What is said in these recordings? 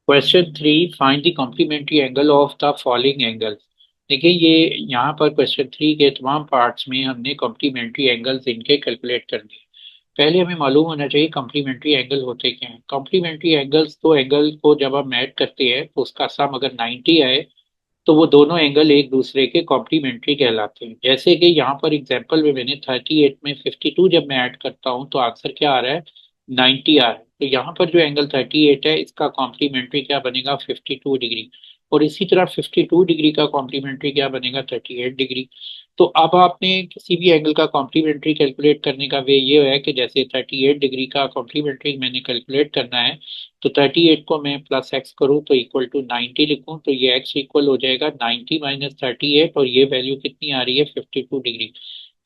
Question 3, find the complementary angle of the following angles. देखिए ये यहाँ पर क्वेश्चन 3 के तमाम पार्ट्स में हमने कॉम्प्लीमेंट्री एंगल्स इनके कैलकुलेट करने हैं। पहले हमें मालूम होना चाहिए कॉम्प्लीमेंट्री एंगल होते क्या हैं। कॉम्प्लीमेंट्री एंगल्स तो एंगल को जब हम ऐड करते हैं तो उसका सम अगर 90 आए तो वो दोनों एंगल एक दूसरे के कॉम्प्लीमेंट्री कहलाते हैं। जैसे कि यहाँ पर एग्जांपल में मैंने 38 में 52 जब मैं ऐड करता हूँ तो आंसर क्या आ रहा है, 90 आ रहा है। तो यहाँ पर जो एंगल 38 है इसका कॉम्प्लीमेंट्री क्या बनेगा, 52 डिग्री। और इसी तरह 52 डिग्री का कॉम्प्लीमेंट्री क्या बनेगा, 38 डिग्री। तो अब आपने किसी भी एंगल का कॉम्प्लीमेंट्री कैलकुलेट करने का वे ये है कि जैसे 38 डिग्री का कॉम्प्लीमेंट्री मैंने कैलकुलेट करना है तो 38 को मैं प्लस एक्स करूँ तो इक्वल टू 90 लिखूँ तो ये एक्स इक्वल हो जाएगा 90 - 38 और ये वैल्यू कितनी आ रही है, 52 डिग्री।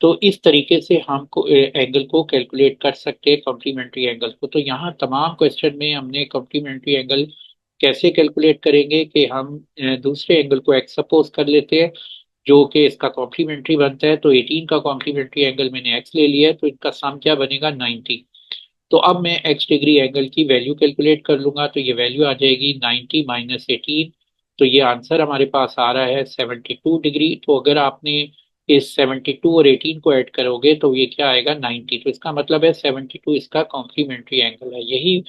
तो इस तरीके से हम एंगल को कैलकुलेट कर सकते हैं, कॉम्प्लीमेंट्री एंगल को। तो यहाँ तमाम क्वेश्चन में हमने कॉम्प्लीमेंट्री एंगल कैसे कैलकुलेट करेंगे कि हम दूसरे एंगल को एक्स सपोज कर लेते हैं जो कि इसका कॉम्प्लीमेंट्री बनता है। तो 18 का कॉम्प्लीमेंट्री एंगल मैंने एक्स ले लिया है तो इनका सम क्या बनेगा, 90। तो अब मैं एक्स डिग्री एंगल की वैल्यू कैलकुलेट कर लूंगा तो ये वैल्यू आ जाएगी 90 - 18। तो ये आंसर हमारे पास आ रहा है 72 डिग्री। तो अगर आपने इस 72 और 18 को ऐड करोगे तो ये क्या आएगा, 90। तो इसका मतलब है 72 इसका कॉम्प्लीमेंट्री एंगल है। यही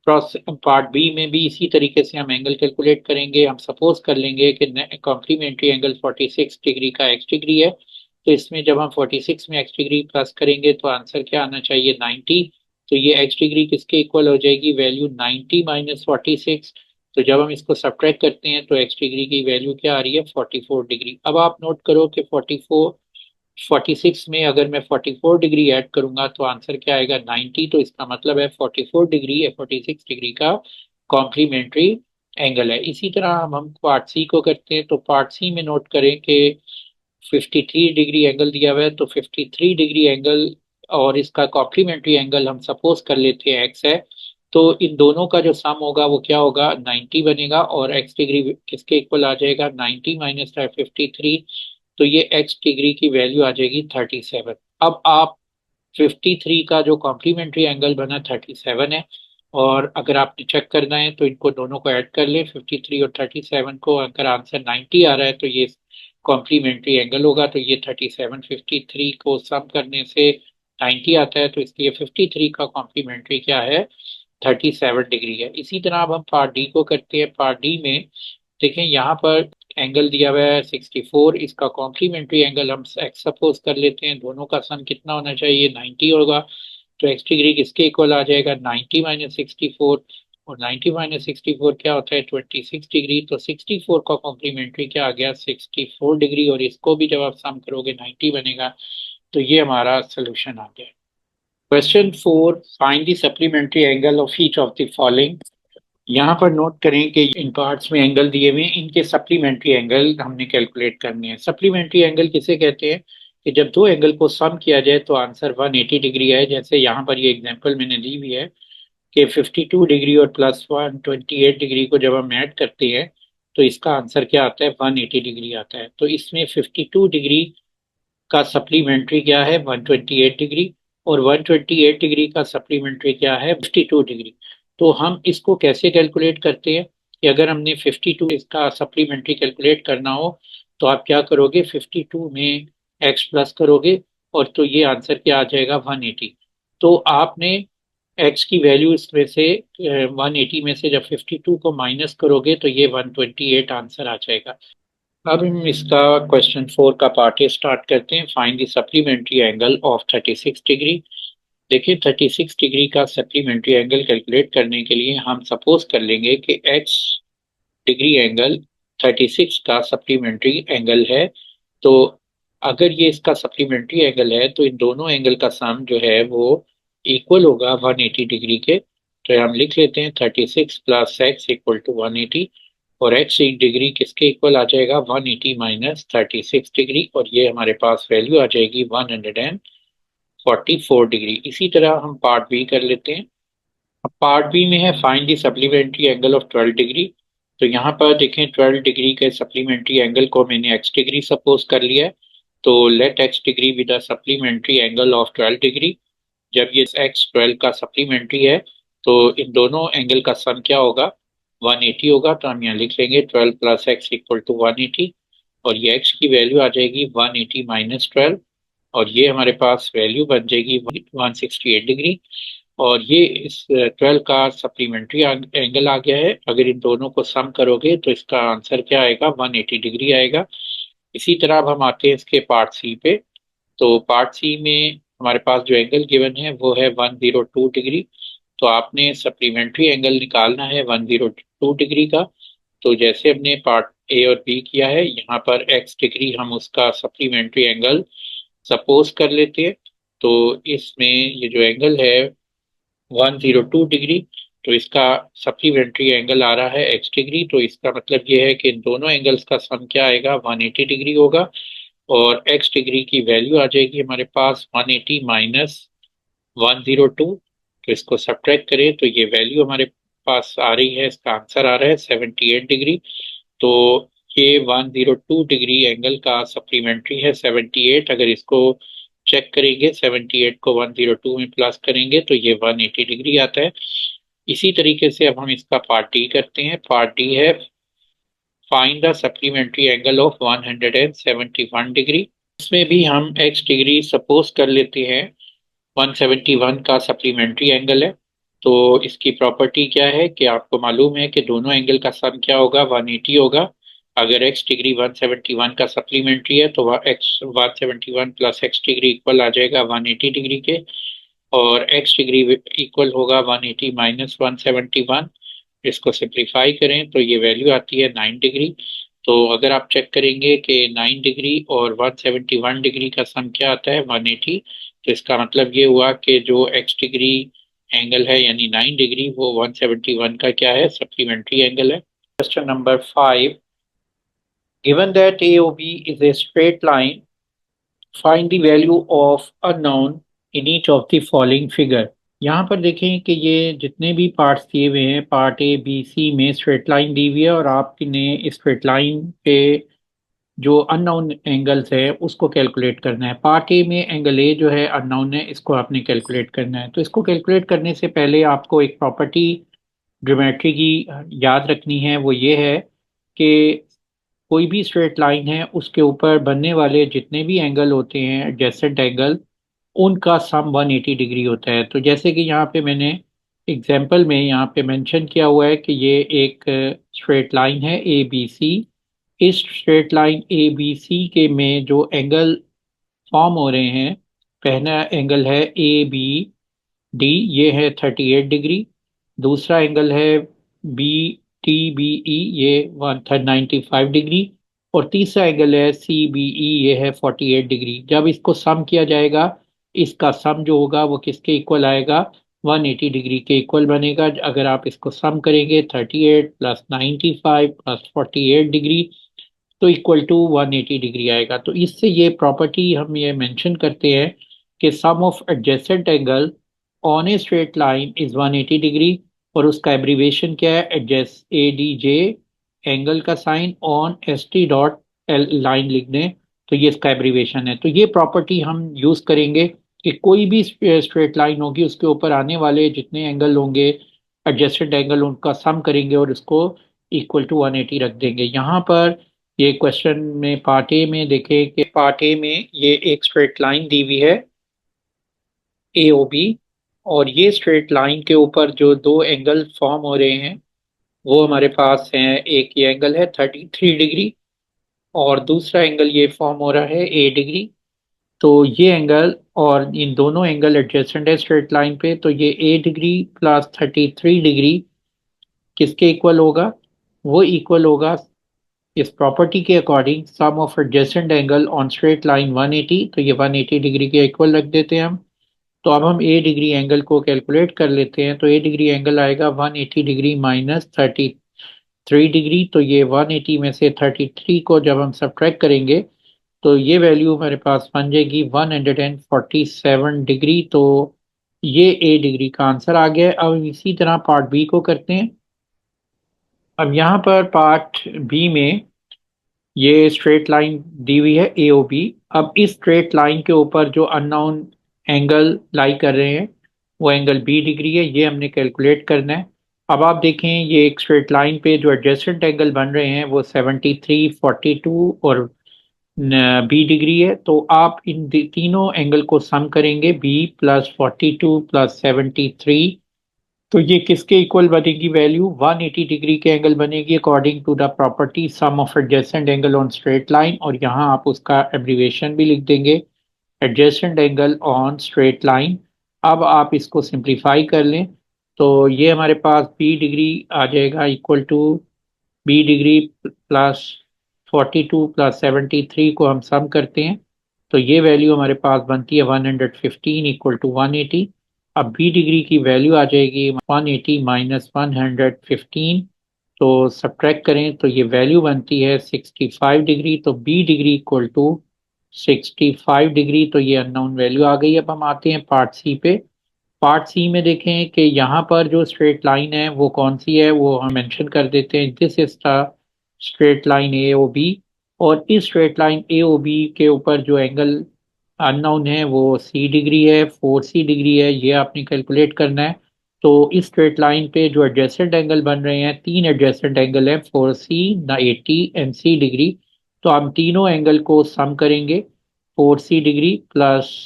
पार्ट बी में भी इसी तरीके से हम एंगल कैलकुलेट करेंगे। हम सपोज कर लेंगे कि कॉम्प्लीमेंट्री एंगल 46 डिग्री का एक्स डिग्री है। तो इसमें जब हम 46 में एक्स डिग्री प्लस करेंगे तो आंसर क्या आना चाहिए, 90। तो ये एक्स डिग्री किसके इक्वल हो जाएगी, वैल्यू 90 - 46। तो जब हम इसको सब्ट्रैक्ट करते हैं तो एक्स डिग्री की वैल्यू क्या आ रही है, 44 डिग्री। अब आप नोट करो कि 46 में अगर मैं 44 डिग्री ऐड करूंगा तो आंसर क्या आएगा, 90। तो इसका मतलब है 44 डिग्री या 46 डिग्री का कॉम्प्लीमेंट्री एंगल है। इसी तरह हम पार्ट सी को करते हैं। तो पार्ट सी में नोट करें कि 53 डिग्री एंगल दिया हुआ है तो 53 डिग्री एंगल और इसका कॉम्प्लीमेंट्री एंगल हम सपोज कर लेते हैं एक्स है। तो इन दोनों का जो सम होगा वो क्या होगा, 90 बनेगा और एक्स डिग्री किसके इक्वल आ जाएगा, 90 - 53। तो ये एक्स डिग्री की वैल्यू आ जाएगी 37। अब आप 53 का जो कॉम्प्लीमेंट्री एंगल बना 37 है। और अगर आपने चेक करना है तो इनको दोनों को ऐड कर ले, 53 और 37 को। अगर आंसर 90 आ रहा है तो ये कॉम्प्लीमेंट्री एंगल होगा। तो ये 37 53 को सम करने से 90 आता है। तो इसलिए 53 का कॉम्प्लीमेंट्री क्या है, 37 डिग्री है। इसी तरह अब हम पार्ट डी को करते हैं। पार्ट डी में देखें यहाँ पर एंगल दिया हुआ है 64। इसका कॉम्प्लीमेंट्री एंगल हम एक्स सपोज कर लेते हैं। दोनों का सम कितना होना चाहिए, 90 होगा। तो एक्स डिग्री किसके इक्वल आ जाएगा, 90 - 64। और 90 - 64 क्या होता है, 26 डिग्री। तो 64 का कॉम्प्लीमेंट्री क्या आ गया, 64 डिग्री। और इसको भी जब आप सम करोगे 90 बनेगा। तो ये हमारा सोल्यूशन आ गया। Question 4, find the supplementary angle of each of the following. यहाँ पर नोट करें कि इन पार्ट्स में एंगल दिए हुए हैं, इनके सप्लीमेंट्री एंगल हमने कैलकुलेट करने हैं। सप्लीमेंट्री एंगल किसे कहते हैं कि जब दो एंगल को सम किया जाए तो आंसर 180 डिग्री है। जैसे यहाँ पर ये एग्जांपल मैंने दी हुई है कि 52 डिग्री और प्लस 128 डिग्री को जब हम ऐड करते हैं तो इसका आंसर क्या आता है, 180 डिग्री आता है। तो इसमें 52 डिग्री का सप्लीमेंट्री क्या है, 128 डिग्री। और 128 डिग्री का सप्लीमेंट्री क्या है, 52 डिग्री। तो हम इसको कैसे कैलकुलेट करते हैं कि अगर हमने 52 इसका सप्लीमेंट्री कैलकुलेट करना हो तो आप क्या करोगे, 52 में एक्स प्लस करोगे और तो ये आंसर क्या आ जाएगा, 180। तो आपने एक्स की वैल्यू इसमें से 180 में से जब 52 को माइनस करोगे तो ये 128 आंसर आ जाएगा। अब हम इसका क्वेश्चन 4 का पार्ट ए स्टार्ट करते हैं। Find the supplementary angle of 36 degree. देखिए 36 डिग्री का सप्लीमेंट्री एंगल कैलकुलेट करने के लिए हम सपोज कर लेंगे कि एक्स डिग्री एंगल 36 का सप्लीमेंट्री एंगल है। तो अगर ये इसका सप्लीमेंट्री एंगल है तो इन दोनों एंगल का सम जो है वो इक्वल होगा 180 डिग्री के। तो हम लिख लेते हैं 36 प्लस एक्स इक्वल टू 180। और एक्स डिग्री किसके इक्वल आ जाएगा, 180 - 36 डिग्री। और ये हमारे पास वैल्यू आ जाएगी 144 डिग्री। इसी तरह हम पार्ट बी कर लेते हैं। अब पार्ट बी में है find the supplementary angle of 12 degree. तो यहाँ पर देखें 12 डिग्री के सप्लीमेंट्री एंगल को मैंने एक्स डिग्री सपोज कर लिया है। तो let x degree with the supplementary angle of 12 degree. जब ये एक्स 12 का सप्लीमेंट्री है तो इन दोनों एंगल का सम क्या होगा, 180 होगा, तो हम यहाँ लिख लेंगे 12 प्लस एक्स इक्वल टू 180, और ये एक्स की वैल्यू आ जाएगी 180 माइनस 12, और ये हमारे पास वैल्यू बन जाएगी 168 डिग्री। और ये इस 12 का सप्लीमेंट्री एंगल आ गया है। अगर इन दोनों को सम करोगे तो इसका आंसर क्या आएगा, 180 डिग्री आएगा। इसी तरह अब हम आते हैं इसके पार्ट सी पे। तो पार्ट सी में हमारे पास जो एंगल गिवन है वो है 102 डिग्री। तो आपने सप्लीमेंट्री एंगल निकालना है 102 डिग्री का। तो जैसे हमने पार्ट ए और बी किया है, यहाँ पर एक्स डिग्री हम उसका सप्लीमेंट्री एंगल सपोज कर लेते हैं। तो इसमें ये जो एंगल है 102 डिग्री, तो इसका सप्लीमेंट्री एंगल आ रहा है एक्स डिग्री। तो इसका मतलब ये है कि इन दोनों एंगल्स का सम क्या आएगा, 180 डिग्री होगा। और एक्स डिग्री की वैल्यू आ जाएगी हमारे पास 180 माइनस 102। तो इसको सब्ट्रैक्ट करें तो ये वैल्यू हमारे पास आ रही है, इसका आंसर आ रहा है 78 डिग्री। तो ये 102 डिग्री एंगल का सप्लीमेंट्री है 78। अगर इसको चेक करेंगे, 78 को 102 में प्लस करेंगे तो ये 180 डिग्री आता है। इसी तरीके से अब हम इसका पार्ट डी करते हैं। पार्ट डी है find the supplementary angle of 171 degree. इसमें भी हम एक्स डिग्री सपोज कर लेते हैं 171 का सप्लीमेंट्री एंगल है। तो इसकी प्रॉपर्टी क्या है कि आपको मालूम है कि दोनों एंगल का सम क्या होगा, 180 होगा। अगर एक्स डिग्री 171 का सप्लीमेंट्री है तो वह x 171 plus x degree equal आ जाएगा 180 डिग्री के। और एक्स डिग्री इक्वल होगा 180 माइनस 171। इसको सिंप्लीफाई करें तो ये वैल्यू आती है 9 डिग्री। तो अगर आप चेक करेंगे कि 9 डिग्री और 171 डिग्री का सम क्या आता है, 180। तो इसका मतलब ये हुआ कि जो एक्स डिग्री एंगल है यानी 9 डिग्री, वो 171 का क्या है, सप्लीमेंट्री एंगल है। Question number 5, given that AOB is a straight line, find the value of unknown in each of the following figure. यहाँ पर देखें कि ये जितने भी पार्ट्स दिए हुए हैं, पार्ट ए बी सी में स्ट्रेट लाइन दी हुई है, और आपने इस स्ट्रेट लाइन पे जो अननोन एंगल्स है उसको कैलकुलेट करना है। पार्ट ए में एंगल ए जो है अननोन है, इसको आपने कैलकुलेट करना है। तो इसको कैलकुलेट करने से पहले आपको एक प्रॉपर्टी ज्योमेट्री की याद रखनी है। वो ये है कि कोई भी स्ट्रेट लाइन है उसके ऊपर बनने वाले जितने भी एंगल होते हैं एडजेसेंट एंगल, उनका सम 180 डिग्री होता है। तो जैसे कि यहाँ पे मैंने एग्जाम्पल में यहाँ पे मेंशन किया हुआ है कि ये एक स्ट्रेट लाइन है ए बी सी। इस straight line A B C के में जो एंगल फॉर्म हो रहे हैं, पहला एंगल है ए बी डी, ये है 38 डिग्री। दूसरा एंगल है बी टी बी ई, ये 195 डिग्री। और तीसरा एंगल है सी बी ई, ये है 48 डिग्री। जब इसको सम किया जाएगा, इसका सम जो होगा वो किसके इक्वल आएगा, 180 डिग्री के इक्वल बनेगा। अगर आप इसको सम करेंगे 38 प्लस 95 प्लस 48 डिग्री, तो इक्वल टू 180 डिग्री आएगा। तो इससे ये प्रॉपर्टी हम ये मेंशन करते हैं कि sum of adjacent angle on a straight line is 180 degree. और उसका एब्रीवेशन क्या है, adj A D J, angle का sign on S T dot L line लिख दें, तो ये इसका एब्रीवेशन है। तो ये प्रॉपर्टी हम यूज करेंगे कि कोई भी स्ट्रेट लाइन होगी उसके ऊपर आने वाले जितने एंगल होंगे एडजेसेंट एंगल, उनका सम करेंगे और इसको इक्वल टू 180 रख देंगे। यहाँ पर ये क्वेश्चन में पार्ट ए में देखें कि पार्ट ए में ये एक स्ट्रेट लाइन दी हुई है ए ओ बी, और ये स्ट्रेट लाइन के ऊपर जो दो एंगल फॉर्म हो रहे हैं वो हमारे पास हैं। एक ये एंगल है 33 डिग्री, और दूसरा एंगल ये फॉर्म हो रहा है ए डिग्री। तो ये एंगल और इन दोनों एंगल एडजेसेंट है स्ट्रेट लाइन पे, तो ये ए डिग्री प्लस 33 डिग्री किसके इक्वल होगा, वो इक्वल होगा इस प्रॉपर्टी के according sum of adjacent angle on straight line 180। तो ये 180 डिग्री के इक्वल रख देते हैं हम। तो अब हम ए डिग्री एंगल को कैलकुलेट कर लेते हैं। तो ए डिग्री एंगल आएगा 180 डिग्री माइनस 33 डिग्री। तो ये 180 में से 33 को जब हम सब्ट्रैक्ट करेंगे तो ये वैल्यू हमारे पास बन जाएगी 147 डिग्री। तो ये ए डिग्री का आंसर आ गया है। अब इसी तरह पार्ट बी को करते हैं। अब यहाँ पर पार्ट बी में ये स्ट्रेट लाइन दी हुई है ए ओ बी। अब इस स्ट्रेट लाइन के ऊपर जो अननोन एंगल लाई कर रहे हैं वो एंगल बी डिग्री है, ये हमने कैलकुलेट करना है। अब आप देखें ये एक स्ट्रेट लाइन पे जो एडजेसेंट एंगल बन रहे हैं वो 73, 42 और बी डिग्री है। तो आप इन तीनों एंगल को सम करेंगे, बी प्लस 42 प्लस 73। तो ये किसके इक्वल बनेगी वैल्यू? 180 डिग्री के एंगल बनेगी according to the property sum of adjacent angle on straight line. और यहाँ आप उसका एब्रीवेशन भी लिख देंगे, adjacent angle on straight line. अब आप इसको सिंप्लीफाई कर लें तो ये हमारे पास बी डिग्री आ जाएगा equal to b degree plus 42 plus 73 को हम सम करते हैं तो ये वैल्यू हमारे पास बनती है 115 इक्वल टू 180। अब बी डिग्री की वैल्यू आ जाएगी 180 माइनस 115। तो सब्ट्रैक्ट करें तो ये वैल्यू बनती है 65 डिग्री। तो b degree equal to 65 degree. तो ये अननोन वैल्यू आ गई। अब हम आते हैं पार्ट सी पे। पार्ट सी में देखें कि यहाँ पर जो स्ट्रेट लाइन है वो कौन सी है, वो हम मेंशन कर देते हैं, this is the straight line A O B. और इस straight line A O B के ऊपर जो एंगल अननोन है वो सी डिग्री है, 4 सी डिग्री है, ये आपने कैलकुलेट करना है। तो इस स्ट्रेट लाइन पे जो एडजेसेंट एंगल बन रहे हैं, तीन एडजेसेंट एंगल है, 4 सी, 80 एंड सी डिग्री। तो हम तीनों एंगल को सम करेंगे, 4 सी डिग्री प्लस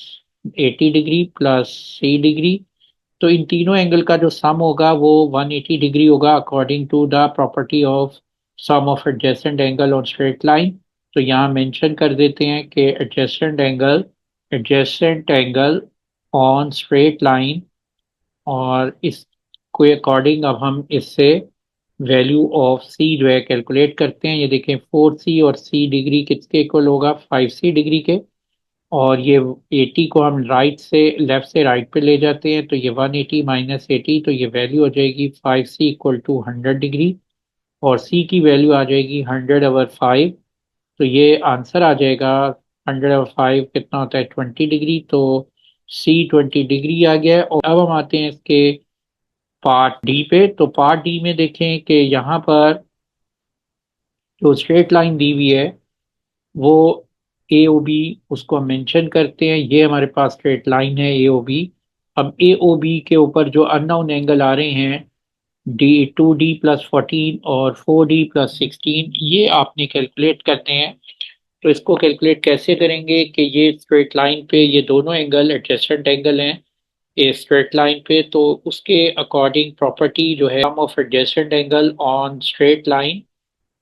80 डिग्री प्लस सी डिग्री। तो इन तीनों एंगल का जो सम होगा वो 180 डिग्री होगा according to the property of sum of adjacent angle on straight line. तो यहाँ मेंशन कर देते हैं कि adjacent angle on straight line. और इसके अकॉर्डिंग अब हम इससे वैल्यू ऑफ सी जो है कैलकुलेट करते हैं। ये देखें 4 सी और सी डिग्री किसके इक्वल होगा? 5 सी डिग्री के। और ये 80 को हम राइट से लेफ्ट से राइट पे ले जाते हैं तो ये 180 माइनस 80, तो ये वैल्यू हो जाएगी 5 सी इक्वल टू 100 डिग्री। और सी की वैल्यू आ जाएगी 100/5। तो ये आंसर आ जाएगा 100/5 कितना होता है? 20 डिग्री। तो सी 20 डिग्री आ गया है। और अब हम आते हैं इसके पार्ट डी पे। तो पार्ट डी में देखें कि यहाँ पर जो स्ट्रेट लाइन दी हुई है वो ए ओ बी, उसको हम मेंशन करते हैं। ये हमारे पास स्ट्रेट लाइन है ए ओ बी। अब ए ओ बी के ऊपर जो अननोन एंगल आ रहे हैं, डी 2D+14 और 4D+16, ये आपने कैलकुलेट करते हैं। तो इसको कैलकुलेट कैसे करेंगे कि ये स्ट्रेट लाइन पे ये दोनों एंगल एडजेसेंट एंगल हैं ये स्ट्रेट लाइन पे। तो उसके अकॉर्डिंग प्रॉपर्टी जो है sum of adjacent angle on straight line.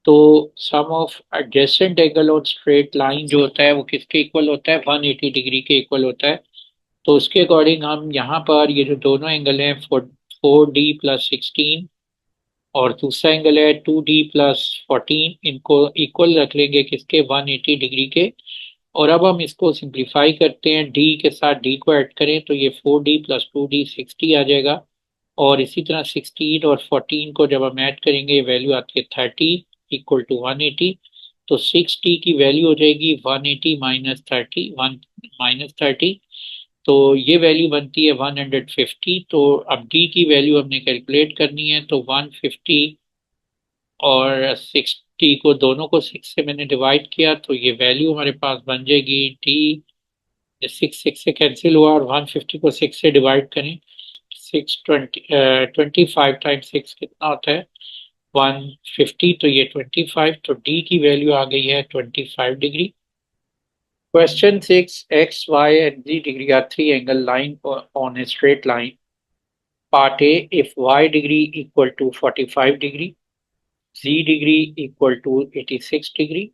तो sum of adjacent angle on straight line जो होता है वो किसके इक्वल होता है? 180 डिग्री के इक्वल होता है। तो उसके अकॉर्डिंग हम यहाँ पर ये जो दोनों एंगल हैं 4D+16 और दूसरा एंगल है 2D+14, इनको इक्वल रख लेंगे किसके? 180 डिग्री के। और अब हम इसको सिंप्लीफाई करते हैं, डी के साथ डी को ऐड करें तो ये 4D+2D 60 आ जाएगा। और इसी तरह 16 और 14 को जब हम ऐड करेंगे वैल्यू आती है 30 इक्वल टू 180। तो 6D की वैल्यू हो जाएगी 180 माइनस 30, 1 - 30। तो ये वैल्यू बनती है 150। तो अब डी की वैल्यू हमने कैलकुलेट करनी है तो 150 और 60 को दोनों को 6 से मैंने डिवाइड किया तो ये वैल्यू हमारे पास बन जाएगी डी। 6 6 से कैंसिल हुआ और 150 को 6 से डिवाइड करें, 25 टाइम्स 6 कितना होता है? 150। तो ये 25। तो डी की वैल्यू आ गई है 25 degree. Question 6, X, Y, and Z degree are three angle line on a straight line. Part A, if Y degree equal to 45 degree, Z degree equal to 86 degree,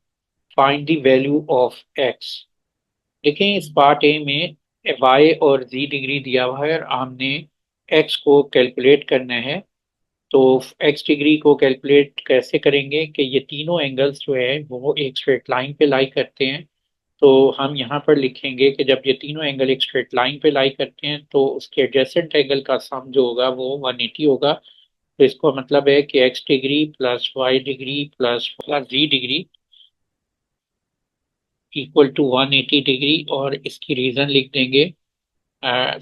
find the value of X. देखें इस part A में Y और Z degree दिया हुआ है और हमने X को कैलकुलेट करना है। तो X डिग्री को कैलकुलेट कैसे करेंगे कि ये तीनों एंगल्स जो है वो एक स्ट्रेट लाइन पे लाई करते हैं। तो हम यहाँ पर लिखेंगे कि जब ये तीनों एंगल एक स्ट्रेट लाइन पे लाई करते हैं तो उसके एडजेसेंट एंगल का सम जो होगा वो 180 होगा। तो इसको मतलब है कि x degree plus y degree plus plus z degree equal to 180 degree. और इसकी रीज़न लिख देंगे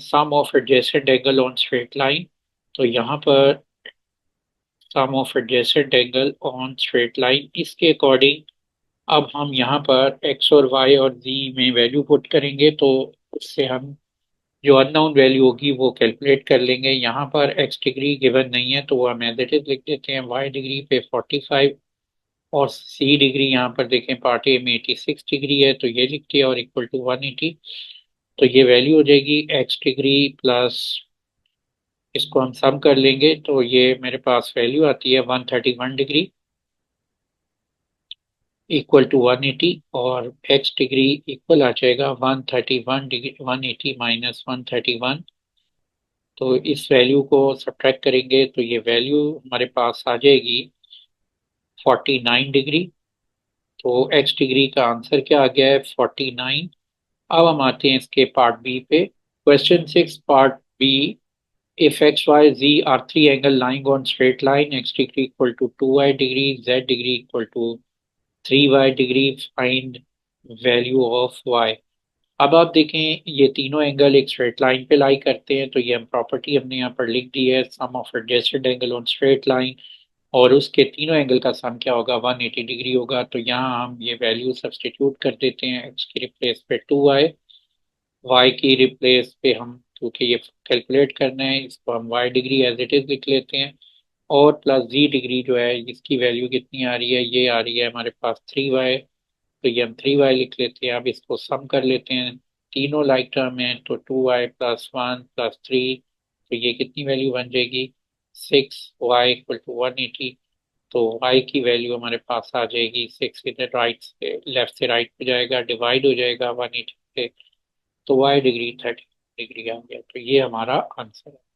sum of adjacent angle on straight line. तो यहाँ पर sum of adjacent angle on straight line, इसके अकॉर्डिंग अब हम यहाँ पर एक्स और वाई और जी में वैल्यू पुट करेंगे तो उससे हम जो अननोन वैल्यू होगी वो कैलकुलेट कर लेंगे। यहाँ पर एक्स डिग्री गिवन नहीं है तो वो हम एज इट इज लिख देते हैं, वाई डिग्री पे 45 और सी डिग्री यहाँ पर देखें पार्ट ए में 86 डिग्री है तो ये लिख दिया और इक्वल टू 180। तो ये वैल्यू हो जाएगी एक्स डिग्री प्लस, इसको हम सम कर लेंगे तो ये मेरे पास वैल्यू आती है 131 डिग्री इक्वल टू 180, और एक्स डिग्री इक्वल आ जाएगा 131 डिग्री 180 माइनस 131। तो इस वैल्यू को सब्ट्रैक्ट करेंगे तो ये वैल्यू हमारे पास आ जाएगी 49 डिग्री। तो एक्स डिग्री का आंसर क्या आ गया है 49। अब हम आते हैं इसके पार्ट बी पे। Question 6 part B, if x y z are three angle lying on straight line, x degree equal to 2y degree, z degree equal to 3y degree, find value of y। अब आप देखें ये तीनों angle एक straight line पे लाई करते हैं, तो ये हम प्रॉपर्टी हमने यहाँ पर लिख दी है, sum of adjusted angle on straight line, और उसके तीनों एंगल का सम क्या होगा 180 डिग्री होगा। तो यहाँ हम ये वैल्यू सब्सटीट्यूट कर देते हैं, एक्स की रिप्लेस पे 2y, वाई की रिप्लेस पे हम, क्योंकि ये कैलकुलेट करना है इसको हम y degree as it is लिख लेते हैं, और प्लस जी डिग्री जो है इसकी वैल्यू कितनी आ रही है, ये आ रही है हमारे पास 3y। तो ये हम 3y लिख लेते हैं। अब इसको सम कर लेते हैं, तीनों लाइक टर्म है तो 2y प्लस 1 प्लस 3, तो ये कितनी वैल्यू बन जाएगी 6y इक्वल टू 180। तो y की वैल्यू हमारे पास आ जाएगी 6, इधर राइट से लेफ्ट से राइट पे जाएगा, डिवाइड हो जाएगा 180 से, तो y डिग्री 30 डिग्री आ गया। तो ये हमारा आंसर है।